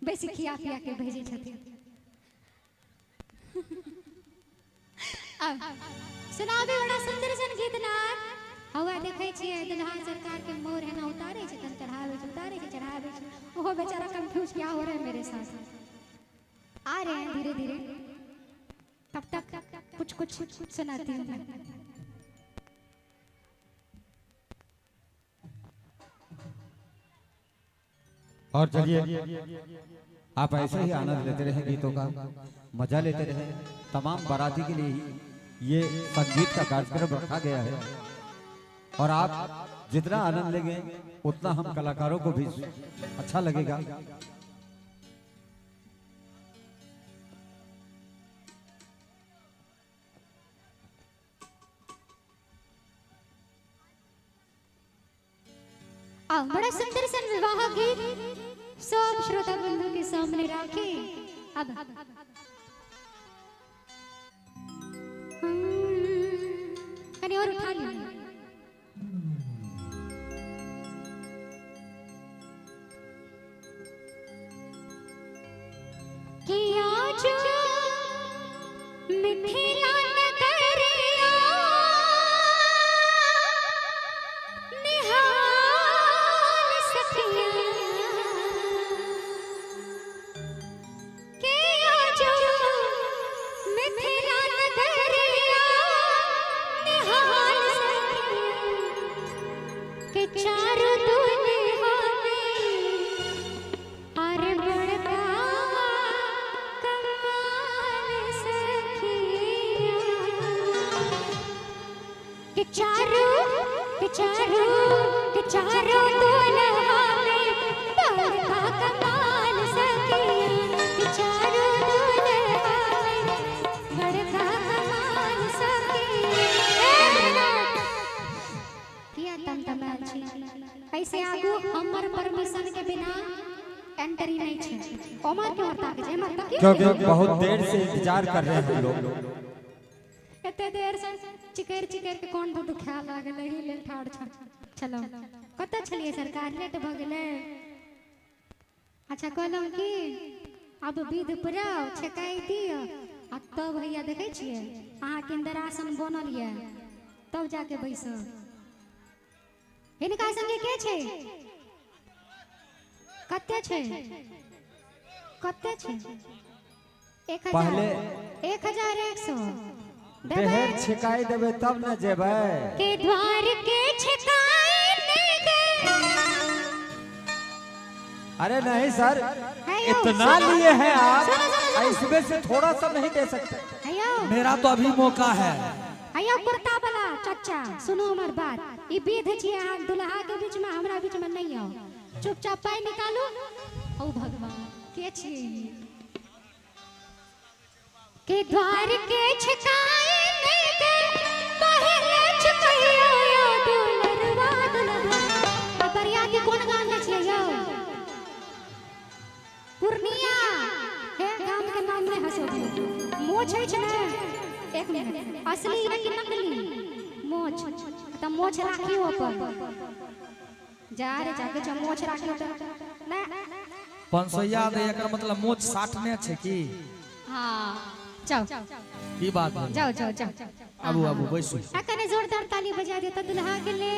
बेसी खिया पिया के भेजे छथिन। सुनाबे बड़ा सुंदर सन गीत नाद हवा देखे छिए दुल्हा सरकार के मोर है ना उतारे छै तन चढ़ावे छै उतारे छै चढ़ावे छै। ओहो बेचारा कंफ्यूज क्या हो रहा है मेरे साथ। आ रहे हैं धीरे धीरे तब तक कुछ कुछ सुनाती हूँ मैं। और चलिए आप ऐसे ही आनंद लेते रहे गीतों का मजा लेते रहे। तमाम बाराती के लिए ही ये संगीत का कार्यक्रम रखा गया है और आप जितना आनंद लेंगे उतना हम कलाकारों को भी अच्छा लगेगा। बड़ा सुंदर सन विवाह गीत सब श्रोता बंधु के सामने राखे। अब कहीं और उठा लिया कि आज मिथिला नगरिया चारों दुल्हा में बड़का कमाल सखिया। चारों दुल्हा में बड़का कमाल सखिया। किया तमतमाल छी ऐसे आगू हमर परमिशन के बिना एंट्री नहीं छे। ओमा क्यों ताक जे मत क्योंकि बहुत देर से इंतजार कर रहे हैं लोग। एते देर से चिकर चिकर के कोन तो दुखा लागल ही ले ठाड़ छ। चलो कत छलिए सरकार लेट भ गेले। अच्छा कहलम कि अब विध पुराव छकाई दियो आ तब भैया देखे छिए अहाँ के इंद्रासन बनल ये तब जाके बैसो। हिनका संगे के छे कते छे कते छे 1000 पहले 1100 देहर छिकाई देबे तब न जेबे के द्वार के छिकाई नहीं दे। अरे नहीं सर इतना लिए हैं आप इसमें से थोड़ा सा नहीं दे सकते। मेरा तो अभी मौका है। अयो कुर्ता वाला चाचा सुनो हमार बात। ई विध छिए अहाँ दुल्हा के बीच में हमरा बीच में नहीं आओ। चुपचाप पाई निकालो। ओ भगवान के छिए के द्वार के छिकाई नहीं दे पहले छिकैया यो दुलरवा दुल्हा। परिया के कोन गान ले छिए यो पूर्णिया हे गाम के नाम में हंसो मोछ है छ ना। एक मिनट असली है कि नकली मोछ त मोछ राखी ऊपर जा रे जाके जो मोछ राखी तो ना 500 याद है एकर मतलब मोछ 60 ने छै की। हां जाओ की बात है जाओ जाओ जाओ आबू आबू बैसू। अकने जोरदार ताली बजा दे त दुल्हा के ले।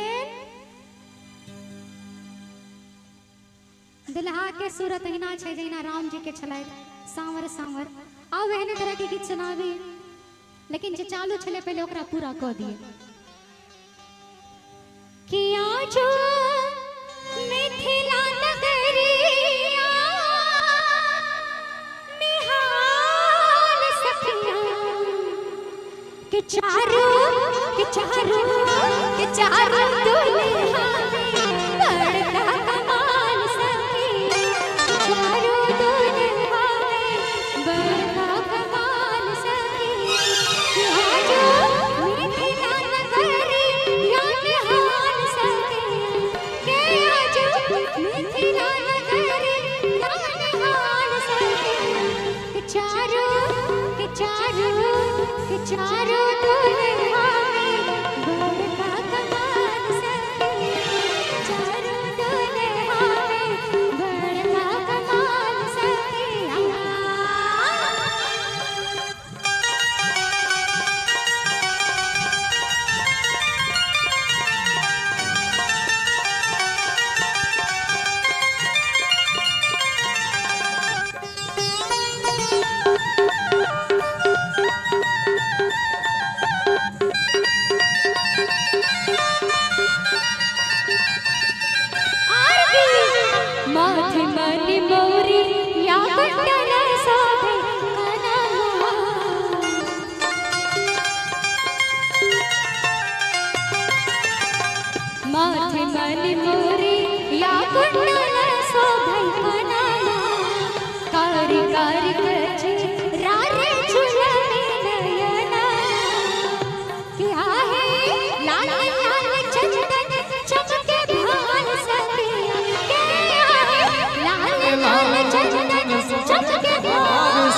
दुल्हा के सूरत हिना छै जैना राम जी के छलै सांवर सांवर। आब एहन तरह के गीत सुनाबी लेकिन जे चालू छले पहले ओकरा पूरा क दिए कि आज मिथिला नगरिया निहाल सखिया। कि चारों दुल्हा में बड़का कमाल सखिया। चारों दुल्हा में बड़का कमाल सखिया। आज मिथिला नगरिया निहाल सखिया। के आज मिथिला नगरिया निहाल सखिया। कि चारों दुल्हा में बड़का कमाल सखिया।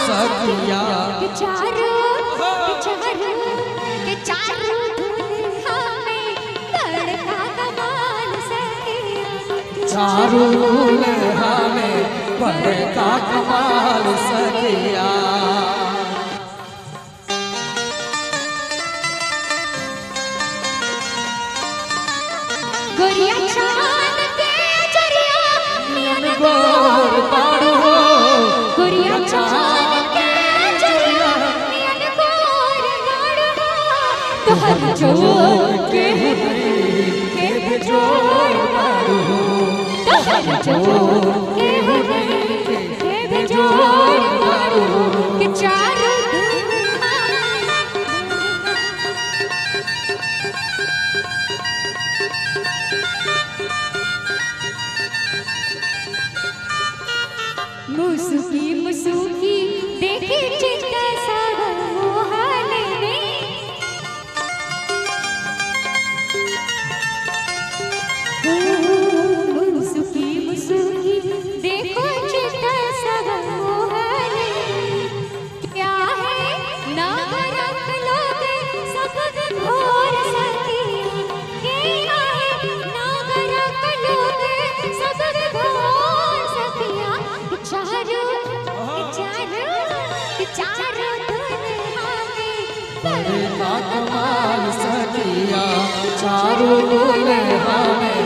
सखिया के चारों दुल्हा में बड़का कमाल सखिया चारों दुल्हा में बड़का कमाल सखिया गोरिया चांद के जरिया नियन गोर बाड़ू हो गोरिया चांद के जरिया नियन गोर बाड़ू तोहर जोड़ के बेजोड़ बाड़ू तोहर जोड़ के बेजोड़ बाड़ू के चारों मुसुकी मुसुकी देखी चित्त सब मोहने में मुसुकी मुसुकी देखो चित्त सब मोहने क्या है नागरक लोग सब घोर सखिया क्या है नागरक लोग सब घोर सखिया चारों दुल्हा में बड़का कमाल सखिया चारों दुल्हा में